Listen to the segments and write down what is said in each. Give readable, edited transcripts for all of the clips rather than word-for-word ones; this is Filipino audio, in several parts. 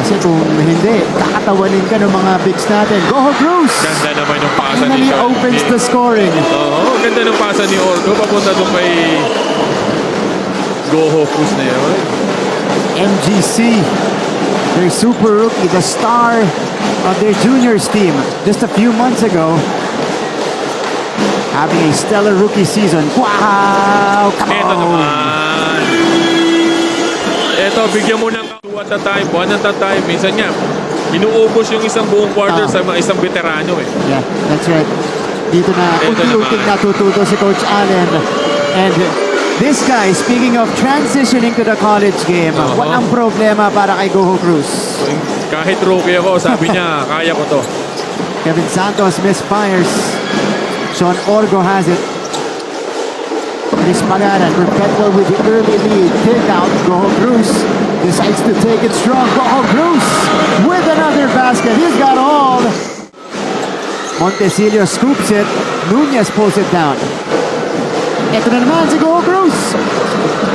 Kasi kung hindi, kakatawanin ka ng mga bigs natin. Goho Cruz! Ganda naman yung pasa ni Finally opens the scoring. Oo, ganda ng pasa ni Orgo. Papunta doon kay Goho Cruz na yun. MGC, their super rookie, the star of their juniors team just a few months ago, having a stellar rookie season. Wow! Come Ito on! naman. Ito, bigyan mo ng 2 at a time, 1 at a time. Minsan nga, inuubos yung isang buong quarter sa isang veterano eh. Yeah, that's right. Dito na Ito unti-unting naman. natututo si Coach Allen. And this guy, speaking of transitioning to the college game, walang problema para kay Goho Cruz. Kahit rookie ako, sabi niya, kaya ko to. Kevin Santos misfires. Sean Orgo has it. Chris Pagaran, Perpetual with the early lead. Kick out, Goho Cruz decides to take it strong. Goho Cruz with another basket. He's got all. Montecillo scoops it. Nunez pulls it down. Ito na naman si Goho Cruz.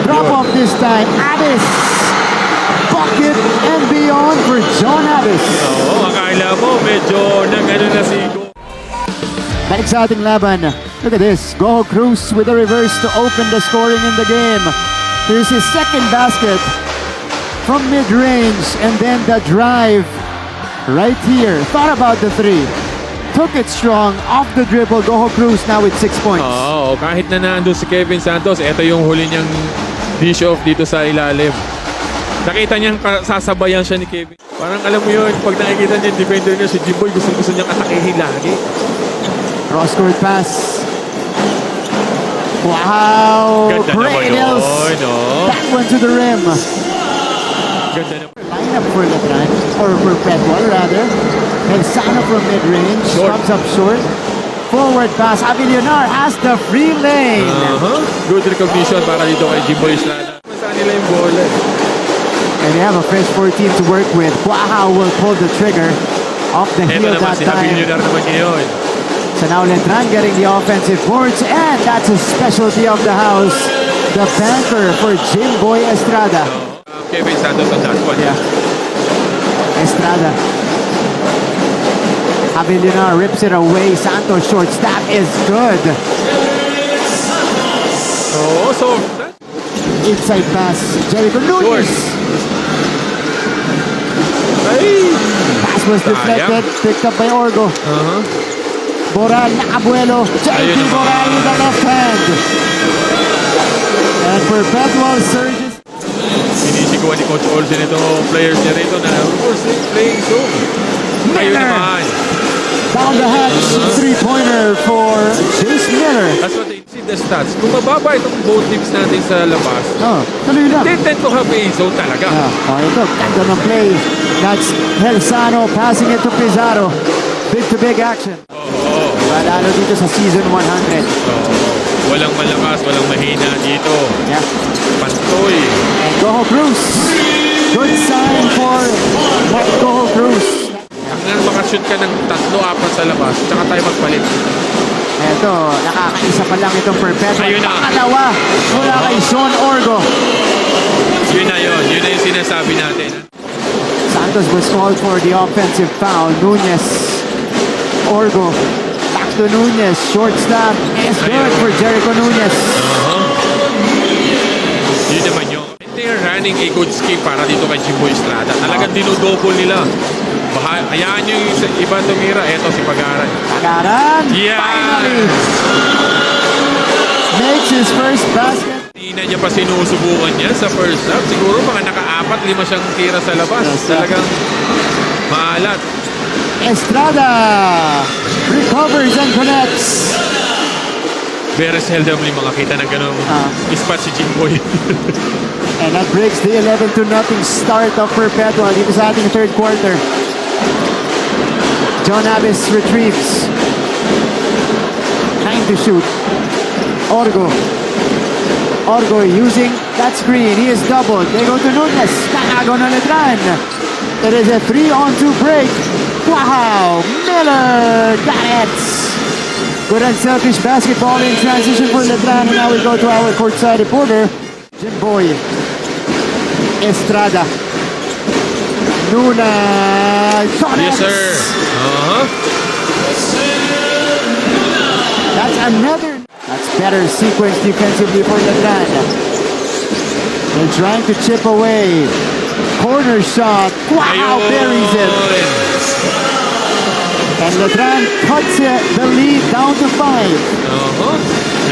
Drop off this time. Addis. Bucket and beyond for John Addis. Oo, akala mo, medyo nang-ano na si Go. Balik sa ating laban. Look at this. Goho Cruz with a reverse to open the scoring in the game. Here's his second basket from mid-range, and then the drive right here. Thought about the three. Took it strong off the dribble. Goho Cruz now with 6 points. Oo, kahit na nandun si Kevin Santos, ito yung huli niyang dish off dito sa ilalim. Nakita niyang sasabayan siya ni Kevin. Parang alam mo yun, pag nakikita niya yung defender niya, si Jimboy, gusto niyang atakehin lagi. Cross-court pass. Wow! Ganda Great naman Hills. yun, no? That one to the rim. Ganda naman. Line up for Letran, or Perpetual rather. Elsano from mid-range, Short. comes up short. Forward pass, Avillonar has the free lane. Good recognition para dito kay Jimboy Estrada. Saan nila yung bola? And they have a fresh 14 to work with. Wow will pull the trigger off the Ito heel naman that si time. Avillonar naman ngayon. So now Letran getting the offensive boards, and that's a specialty of the house. The banker for Jimboy Estrada. Kevin Santos on that one. Yeah. Estrada. Avillonar rips it away. Santos shorts. That is good. Oo, so Inside pass. Jericho Nunez. ay! Pass was deflected. Picked up by Orgo. Boral na Abuelo. Ayun JP naman. Boral with the left hand. And Perpetual surges. Sinisiguan ni Coach Olsen itong players niya rito na we're playing zone. Ayun Miller. naman. Down the hatch. Three-pointer for Chase Miller. That's what they see the stats. Kung mababa itong both teams natin sa labas, Oh, tuloy lang. they tend to have a zone talaga. Oh, ito, ganda ng play. That's Helsano passing it to Pizarro. Big-to-big action. Oo. Malalo dito sa season 100. Walang malakas, walang mahina dito. Yeah. Pantoy. And Goho Cruz. Good sign for Goho Cruz. Hanggang makashoot ka ng 3-4 sa labas, tsaka tayo magpalit. Eto, nakakaisa pa lang itong Perpetual. Ayun na. Pangalawa mula kay Sean Orgo. Yun na yun yung sinasabi natin. Santos was called for the offensive foul. Nunez. Orgo. Back to Nunez. Short stop. It's good for Jericho Nunez. Yun naman yun. They are running a good scheme para dito kay Jimboy Estrada. Talagang dinodouble nila. Hayaan nyo yung iba tumira. Eto si Pagaran. Pagaran. Yeah. Finally. Makes his first basket. Hindi na niya pa sinusubukan niya sa first half. Siguro mga naka-4-5 siyang tira sa labas. Yes, Talagang maalat. Estrada recovers and connects. Very seldomly makakita ng ganong spot si Jimboy. And that breaks the 11-0 start of Perpetual dito sa ating third quarter. John Abbas retrieves. 9 to shoot. Orgo. Orgo using that screen. He is doubled. They go to Nunez. Tanago na Letran. There is a 3-on-2 break. Wow! Miller got it! Good unselfish basketball in transition for Letran. And now we go to our courtside reporter, Jimboy Estrada. Nunez. Yes, Connects. sir. Uh-huh. That's another. That's better sequence defensively for Letran. They're trying to chip away. Corner shot. Wow, buries it. And Letran cuts it, the lead down to 5. Uh-huh.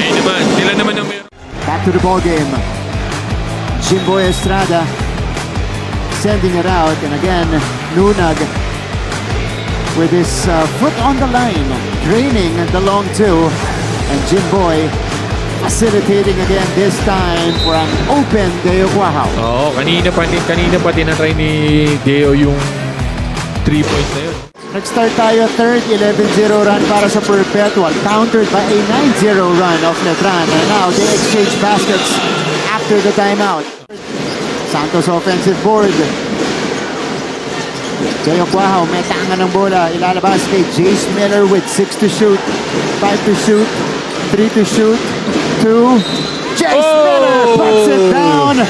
Ayun naman. Sila naman ang meron. Back to the ball game. Jimboy Estrada sending it out. And again, Nunag with his foot on the line, draining the long two. And Jimboy facilitating again this time for an open Deo Guajao. Oo, kanina pa tinatry ni Deo yung 3 points na yun. Nag-start tayo third, 11-0 run para sa Perpetual, countered by a 9-0 run of Letran. And now they exchange baskets after the timeout. Santos offensive board. Deo Guajao may tangan ng bola. Ilalabas kay Jace Miller with 6 to shoot, 5 to shoot, 3 to shoot, 2. Jace Miller puts it down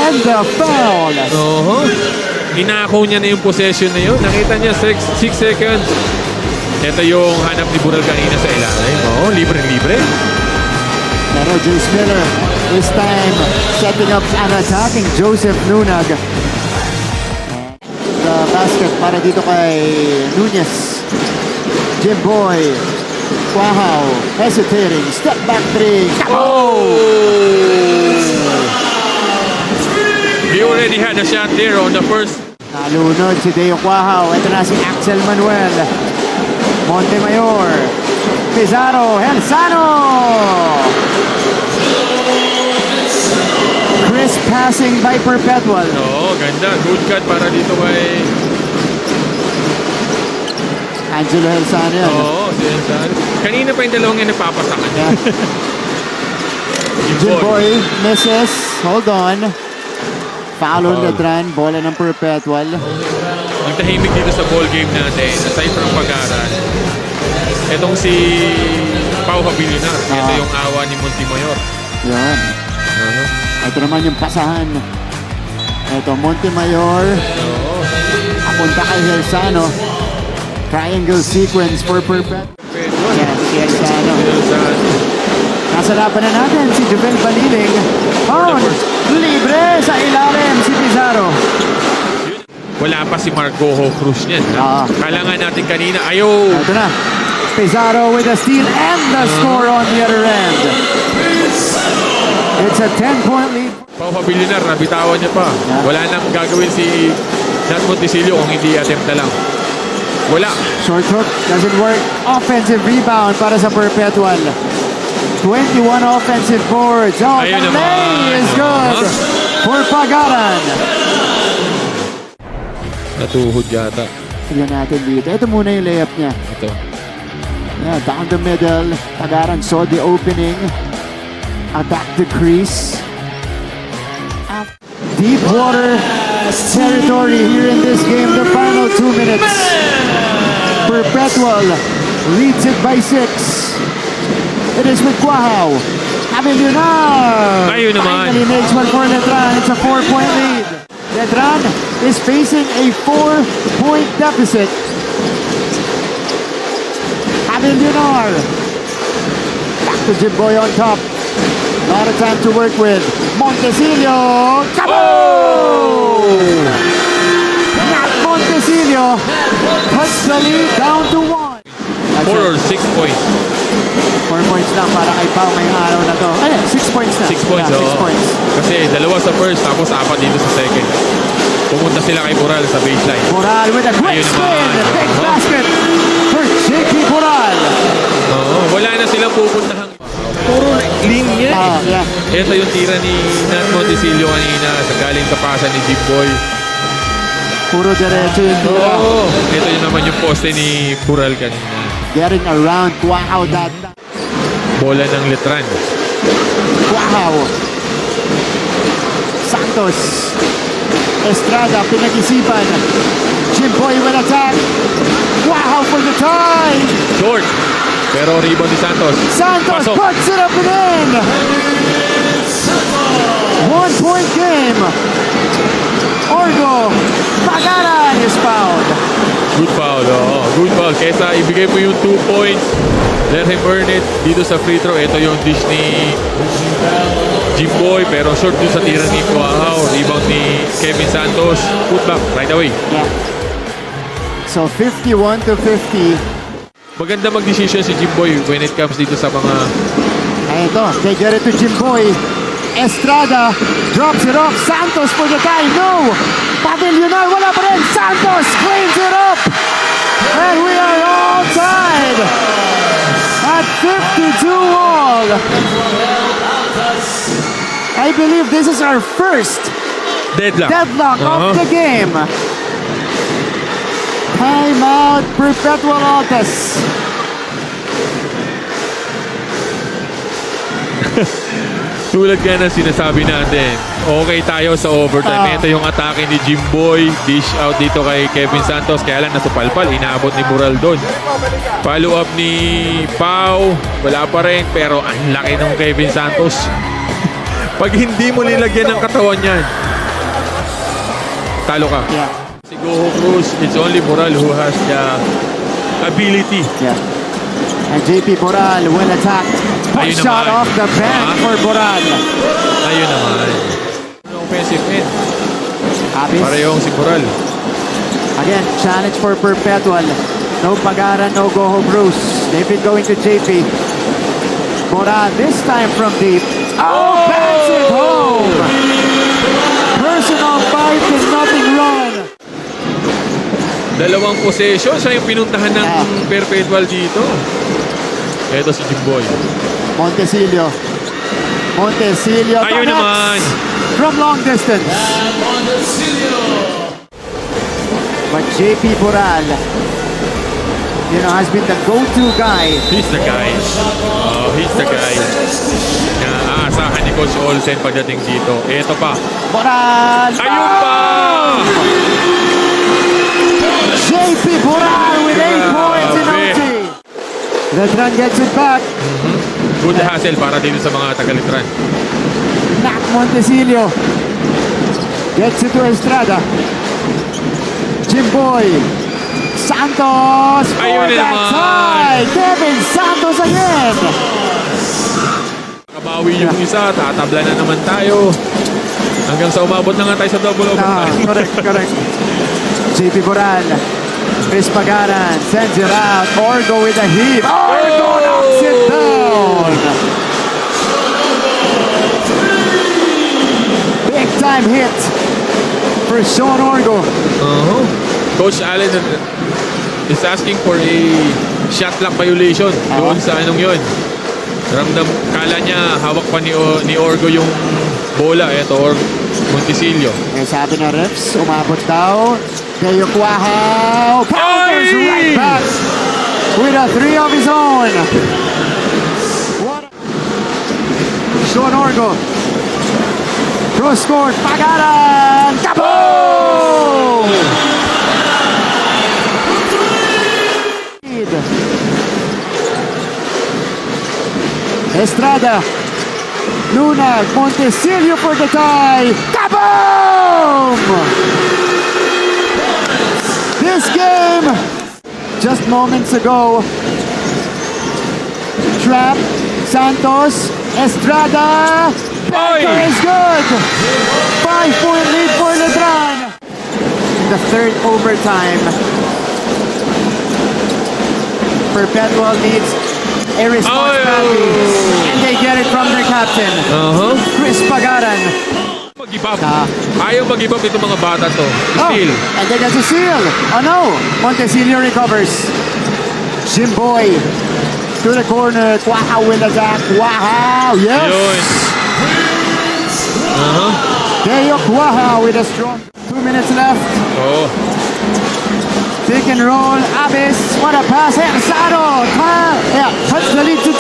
and the foul. Oo. Inako niya na yung possession na yun. Nakita niya 6 seconds. Ito yung hanap ni Bural kanina sa ilalim. Oo, libre-libre. Pero Jace Miller this time setting up and attacking Joseph Nunag. The basket para dito kay Nunez. Jimboy. Guajao hesitating. Step back 3. Oh! He already had a shot there on the first. Nalunod si Deo Guajao. Ito na si Axel Manuel. Montemayor. Pizarro. Helsano. Crisp passing by Perpetual. Oo, ganda. Good cut para dito kay... Angelo Helsano yan. Oo, si Ensan. Kanina pa yung dalawang yan nagpapasakan. Yeah. Jimboy misses. Hold on. Foul on Letran. Bola ng Perpetual. Ang tahimik dito sa ball game natin, aside from pag-aaral, etong si Pau Habilinar. Ito yung awa ni Montemayor. Yan. Ito naman yung pasahan. Ito, Montemayor. Apunta kay Helsano. Triangle sequence for Perpetual. Yan, si Helsano. Nasa laban na natin si Juvel Baliling. Foul! Libre sa ilalim si Pizarro. Wala pa si Margojo Cruz niyan. Kala nga natin kanina, ayaw. Ito na. Pizarro with a steal and the score on the other end. It's a 10-point lead. Pau Habilinar, nabitawan niya pa. Wala nang gagawin si Nat Montesilio kung hindi attempt na lang. Wala. Short hook doesn't work. Offensive rebound para sa Perpetual. 21 offensive boards. Oh, Ayun the naman. lay is good for Pagaran. Natuhod yata. Tignan natin dito. Ito muna yung layup niya. Ito. Yeah, down the middle. Pagaran saw the opening. Attack the crease. Deep water territory here in this game. The final 2 minutes. Perpetual leads it by 6. It is with Guajao. Habilinar. Ayun naman. Finally makes one for Letran. It's a 4-point lead. Letran is facing a 4-point deficit. Habilinar. Back to Jimboy on top. Lot of time to work with. Montesilio. Kaboom! Not Montesilio puts the lead down to 1. 4 or 6 points. 4 points lang para kay Pau ngayong araw na to. Ay, 6 points na. 6 points, Yeah, 6 oo. points. Kasi dalawa sa first, tapos 4 dito sa second. Pumunta sila kay Moral sa baseline. Moral with a quick Ayun spin. naman. Big basket for JP Moral. Oo, wala na silang pupuntahan. Puro linya eh. Yeah. Ito yung tira ni Nat Montesilio kanina sa galing kapasan ni Jimboy. Puro diretso yung tira. Oo, ito yung naman yung poste ni Moral kanina. Getting around. Wow, that. Bola ng Letran. Wow. Santos. Estrada, pinag-isipan. Jimboy will attack. Wow for the tie. Short. Pero rebound ni Santos. Santos Pasok. puts it up and in. 1-point game. Orgo. Pagara. Good ball. Kesa ibigay mo yung 2 points, let him earn it dito sa free throw. Ito yung dish ni Jimboy, pero short dun sa tira ni Kuahao. Rebound ni Kevin Santos. Put back right away. Yeah. So 51 to 50. Maganda mag-decision si Jimboy when it comes dito sa mga... Ay, ito, they get it to Jimboy. Estrada drops it off. Santos for the tie. No! Pavilion, wala pa rin. Santos cleans it up. And we are all tied at 52 all. I believe this is our first deadlock of the game. Timeout, Perpetual Altas. Tulad nga ng sinasabi natin, okay tayo sa overtime. Ito yung atake ni Jimboy. Dish out dito kay Kevin Santos. Kaya lang nasupalpal. Inaabot ni Bural doon. Follow up ni Pau. Wala pa rin. Pero ang laki ng Kevin Santos. Pag hindi mo nilagyan ng katawan yan, talo ka. Yeah. Si Goho Cruz, it's only Bural who has the ability. Yeah. And JP Boral will attack. Ayun Shot naman. off the bench for Boral. Ayun naman. Offensive end. Abis. Parehong si Bural. Again, challenge for Perpetual. No Pagaran, no Goho Bruce. They've been going to JP. Boral this time from deep. Oh, bats it home. Personal fight and nothing wrong. Dalawang possession. Siya yung pinuntahan ng Perpetual dito. Ito si Jimboy. Montecillo. Montecillo. Ayun connects naman. from long distance. But JP Boral, you know, has been the go-to guy. He's the guy. Oh, he's the guy. Na aasahan ni Coach Olsen pagdating dito. Ito pa. Boral. Ayun pa! JP Boral with 8 points in Grabe. OT. Letran gets it back. Good hustle para dito sa mga Tagalitan. Nak Montecillo gets it to Estrada. Jimboy. Santos for Ayun na that naman. tie. Kevin Santos again. Kabawi yung isa. Tatabla na naman tayo. Hanggang sa umabot na nga tayo sa double overtime. Correct, correct. JP Boral. Chris Pagaran sends it out. Orgo with a heave. Orgo knocks it down. Big time hit for Sean Orgo. Coach Allen is asking for a shot clock violation doon sa anong yun. Kala niya hawak pa ni Orgo yung bola. Ito, Montecillo. Eh, sabi na refs, umabot daw. Deo Cuajao counters Ay! right back with a 3 of his own. Sean Orgo. Cross court, Pagaran. Kaboom! Estrada. Luna, Montecillo for the tie. Kaboom! This game, just moments ago, Trap, Santos, Estrada, Banker Oy! is good. 5-point lead for Letran. In the third overtime, Perpetual needs a response badly, and they get it from their captain, Chris Pagaran. Mag-give up. Ayaw mag-give up itong mga bata to. Still. And they get a seal. Oh no! Montecillo recovers. Jimboy to the corner. Wow, will attack. Wow, yes! Yun. Deo Cuaja with a strong 2 minutes left. Oo. Pick and roll. Abis. What a pass. Ersado. Yeah, cuts the lead to 2.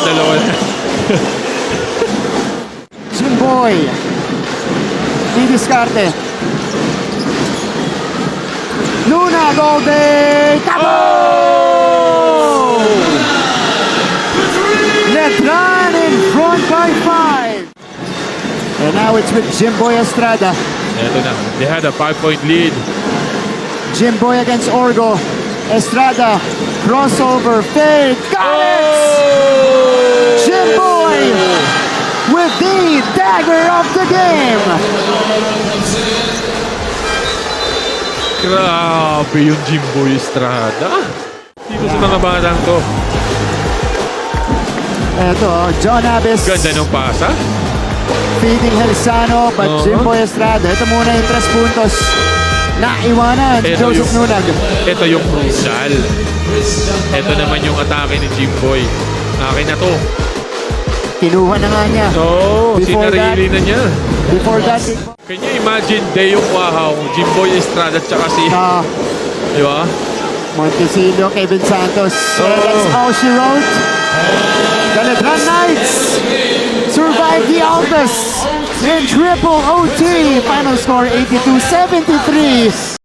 Dalawa na. Jimboy. Di Discarte. Luna Golde. Kaboom! Letran in front by 5. And now it's with Jimboy Estrada. Ito na. They had a 5-point lead. Jimboy against Orgo. Estrada, crossover, fade, got it! Jimboy with the dagger of the game. Grabe yung Jimboy Estrada. Dito sa mga batang to. Eto, John Abbas Ganda ng pasa. feeding Helsano, but Oo. Jimboy Estrada. Ito muna yung 3 puntos na iwanan. Ito Joseph yung, Nunag. ito yung crucial. Ito naman yung atake ni Jimboy. Akin na to. Kinuha na nga niya. Oo, Before sinarili na niya. Before that, Can you imagine Deo Wahaw, Jimboy Estrada, tsaka si... Di ba? Montecillo, Kevin Santos. Oo. That's how she wrote. The Letran Knights survive the Altas in triple OT. Final score 82-73.